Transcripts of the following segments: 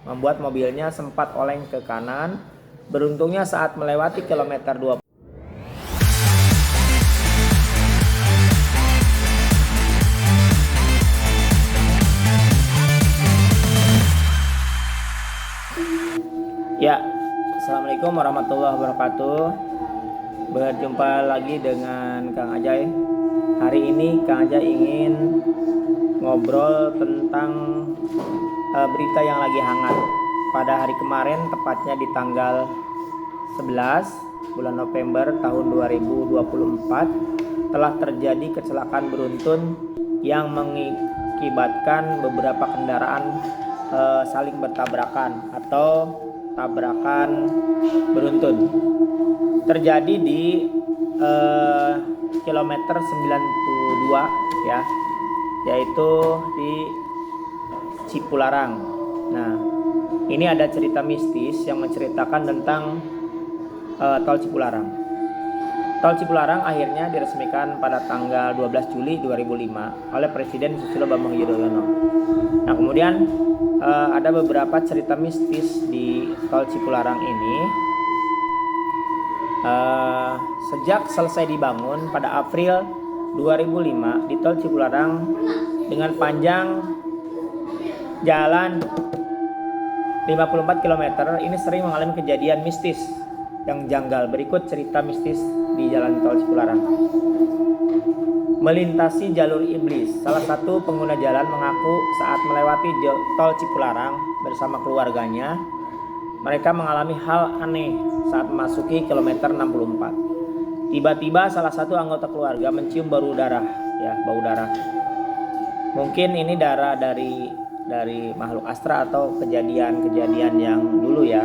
membuat mobilnya sempat oleng ke kanan. Beruntungnya saat melewati kilometer 20. Ya, Assalamualaikum warahmatullahi wabarakatuh. Berjumpa lagi dengan Kang Ajay. Hari ini Kang Ajay ingin ngobrol tentang berita yang lagi hangat. Pada hari kemarin, tepatnya di tanggal 11 bulan November tahun 2024, telah terjadi kecelakaan beruntun yang mengakibatkan beberapa kendaraan saling bertabrakan atau tabrakan beruntun. Terjadi di kilometer 92 ya, yaitu di Cipularang. Nah, ini ada cerita mistis yang menceritakan tentang tol Cipularang. Tol Cipularang akhirnya diresmikan pada tanggal 12 Juli 2005 oleh Presiden Susilo Bambang Yudhoyono. Nah, kemudian ada beberapa cerita mistis di tol Cipularang ini. Sejak selesai dibangun pada April 2005 di tol Cipularang dengan panjang jalan 54 km, ini sering mengalami kejadian mistis yang janggal. Berikut cerita mistis di jalan tol Cipularang. Melintasi jalur iblis. Salah satu pengguna jalan mengaku saat melewati tol Cipularang bersama keluarganya, mereka mengalami hal aneh saat memasuki kilometer 64. Tiba-tiba salah satu anggota keluarga mencium bau darah, bau darah. Mungkin ini darah dari makhluk astral atau kejadian-kejadian yang dulu ya.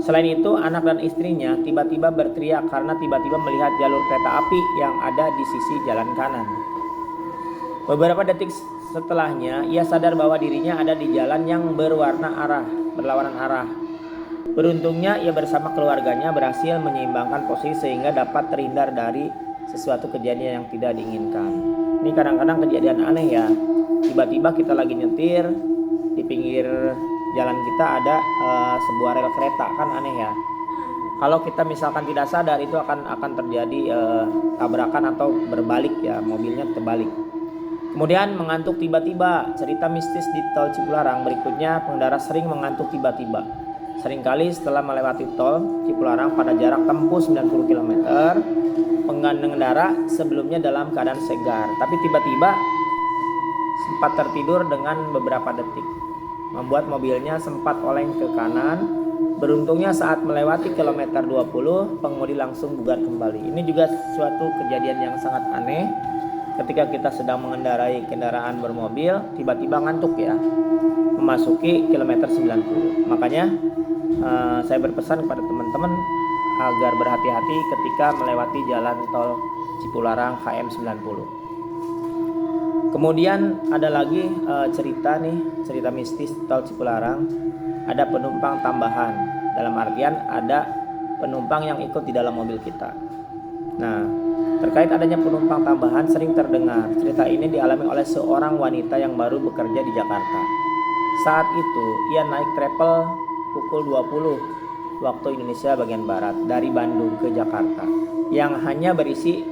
Selain itu, anak dan istrinya tiba-tiba berteriak karena tiba-tiba melihat jalur kereta api yang ada di sisi jalan kanan. Beberapa detik setelahnya, ia sadar bahwa dirinya ada di jalan yang berlawanan arah. Beruntungnya, ia bersama keluarganya berhasil menyeimbangkan posisi sehingga dapat terhindar dari sesuatu kejadian yang tidak diinginkan. Ini kadang-kadang kejadian aneh ya. Tiba-tiba kita lagi nyetir, di pinggir jalan kita ada sebuah rel kereta, kan aneh ya. Kalau kita misalkan tidak sadar, itu akan terjadi tabrakan atau berbalik ya, mobilnya terbalik. Kemudian mengantuk tiba-tiba. Cerita mistis di tol Cipularang berikutnya, pengendara sering mengantuk tiba-tiba. Seringkali setelah melewati tol Cipularang pada jarak tempuh 90 km, pengendara sebelumnya dalam keadaan segar, tapi tiba-tiba sempat tertidur dengan beberapa detik, membuat mobilnya sempat oleng ke kanan. Beruntungnya saat melewati kilometer 20, pengemudi langsung bugar kembali. Ini juga suatu kejadian yang sangat aneh ketika kita sedang mengendarai kendaraan bermobil, tiba-tiba ngantuk ya, memasuki kilometer 90. Makanya saya berpesan kepada teman-teman agar berhati-hati ketika melewati jalan tol Cipularang KM 90. Kemudian ada lagi cerita mistis tol Cipularang. Ada penumpang tambahan, dalam artian ada penumpang yang ikut di dalam mobil kita. Nah, terkait adanya penumpang tambahan sering terdengar. Cerita ini dialami oleh seorang wanita yang baru bekerja di Jakarta. Saat itu ia naik travel pukul 20 waktu Indonesia bagian Barat dari Bandung ke Jakarta, yang hanya berisi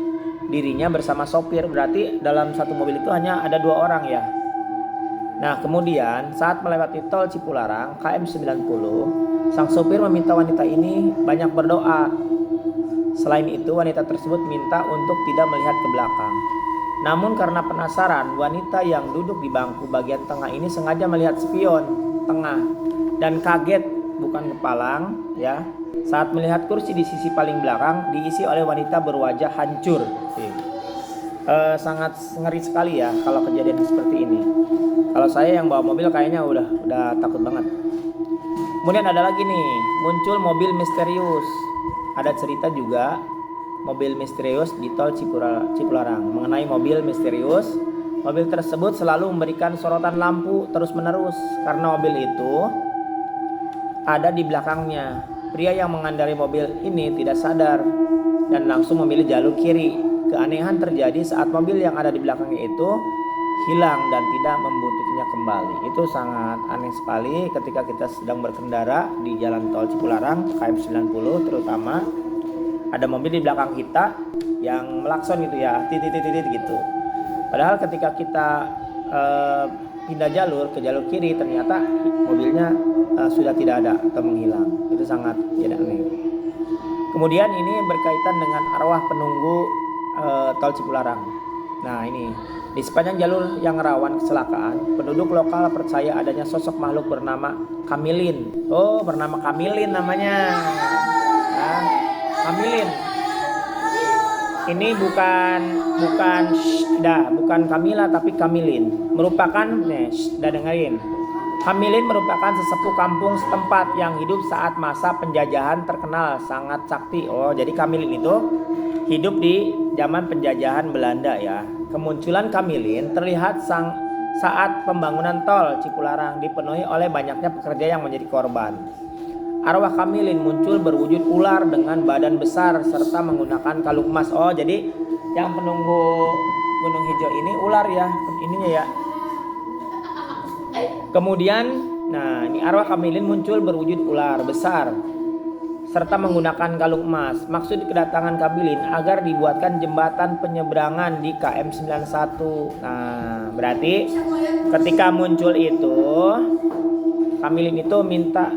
dirinya bersama sopir. Berarti dalam satu mobil itu hanya ada 2 orang ya. Nah, kemudian saat melewati tol Cipularang KM 90, sang sopir meminta wanita ini banyak berdoa. Selain itu, wanita tersebut minta untuk tidak melihat ke belakang. Namun karena penasaran, wanita yang duduk di bangku bagian tengah ini sengaja melihat spion tengah dan kaget, bukan kepalang ya, saat melihat kursi di sisi paling belakang diisi oleh wanita berwajah hancur. Sangat ngeri sekali ya kalau kejadian seperti ini. Kalau saya yang bawa mobil kayaknya udah takut banget. Kemudian ada lagi nih, muncul mobil misterius. Ada cerita juga mobil misterius di tol Cipularang. Mengenai mobil misterius, mobil tersebut selalu memberikan sorotan lampu terus-menerus karena mobil itu ada di belakangnya. Pria yang mengendarai mobil ini tidak sadar dan langsung memilih jalur kiri. Keanehan terjadi saat mobil yang ada di belakangnya itu hilang dan tidak membuntutinya kembali. Itu sangat aneh sekali ketika kita sedang berkendara di jalan tol Cipularang KM 90, terutama ada mobil di belakang kita yang melakson gitu ya, titit gitu. Padahal ketika kita pindah jalur ke jalur kiri, ternyata mobilnya sudah tidak ada atau menghilang. Itu sangat tidak aneh. Kemudian ini berkaitan dengan arwah penunggu tol Cipularang. Nah ini, di sepanjang jalur yang rawan kecelakaan, penduduk lokal percaya adanya sosok makhluk bernama Kamilin. Oh, bernama Kamilin namanya. Nah, Kamilin. Ini bukan Kamila tapi Kamilin. Merupakan dengerin. Kamilin merupakan sesepuh kampung setempat yang hidup saat masa penjajahan terkenal sangat sakti. Oh, jadi Kamilin itu hidup di zaman penjajahan Belanda ya. Kemunculan Kamilin terlihat saat pembangunan tol Cipularang dipenuhi oleh banyaknya pekerja yang menjadi korban. Arwah Kamilin muncul berwujud ular dengan badan besar serta menggunakan kalung emas. Oh, jadi yang penunggu Gunung Hijau ini ular ya, ininya ya. Kemudian, nah ini arwah Kamilin muncul berwujud ular besar serta menggunakan kalung emas. Maksud kedatangan Kamilin agar dibuatkan jembatan penyeberangan di KM 91. Nah, berarti ketika muncul itu Kamilin itu minta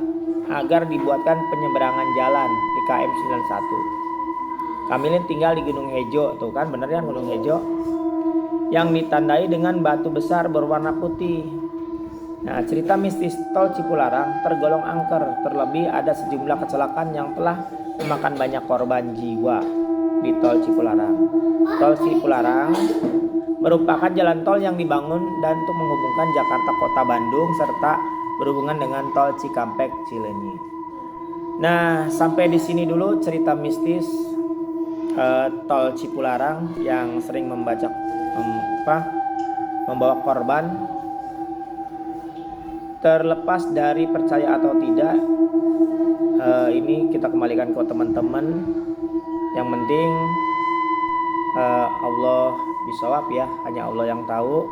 agar dibuatkan penyeberangan jalan di KM 91. Kamilin tinggal di Gunung Hejo, tuh kan bener ya Gunung Hejo, yang ditandai dengan batu besar berwarna putih. Nah, cerita mistis tol Cipularang tergolong angker, terlebih ada sejumlah kecelakaan yang telah memakan banyak korban jiwa di tol Cipularang. Tol Cipularang merupakan jalan tol yang dibangun dan untuk menghubungkan Jakarta Kota Bandung serta berhubungan dengan tol Cikampek Cileunyi. Nah, sampai di sini dulu cerita mistis tol Cipularang yang sering membawa korban. Terlepas dari percaya atau tidak, ini kita kembalikan ke teman-teman. Yang penting Allah bisawab ya, hanya Allah yang tahu.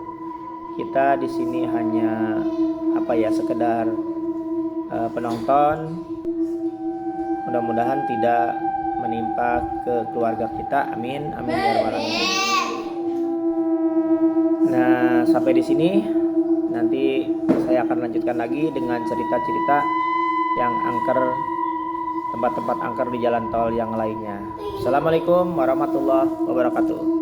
Kita di sini hanya sekedar penonton. Mudah-mudahan tidak menimpa ke keluarga kita. Amin, amin ya rabbal alamin. Nah, sampai di sini. Nanti saya akan lanjutkan lagi dengan cerita-cerita yang angker, tempat-tempat angker di jalan tol yang lainnya. Assalamualaikum warahmatullahi wabarakatuh.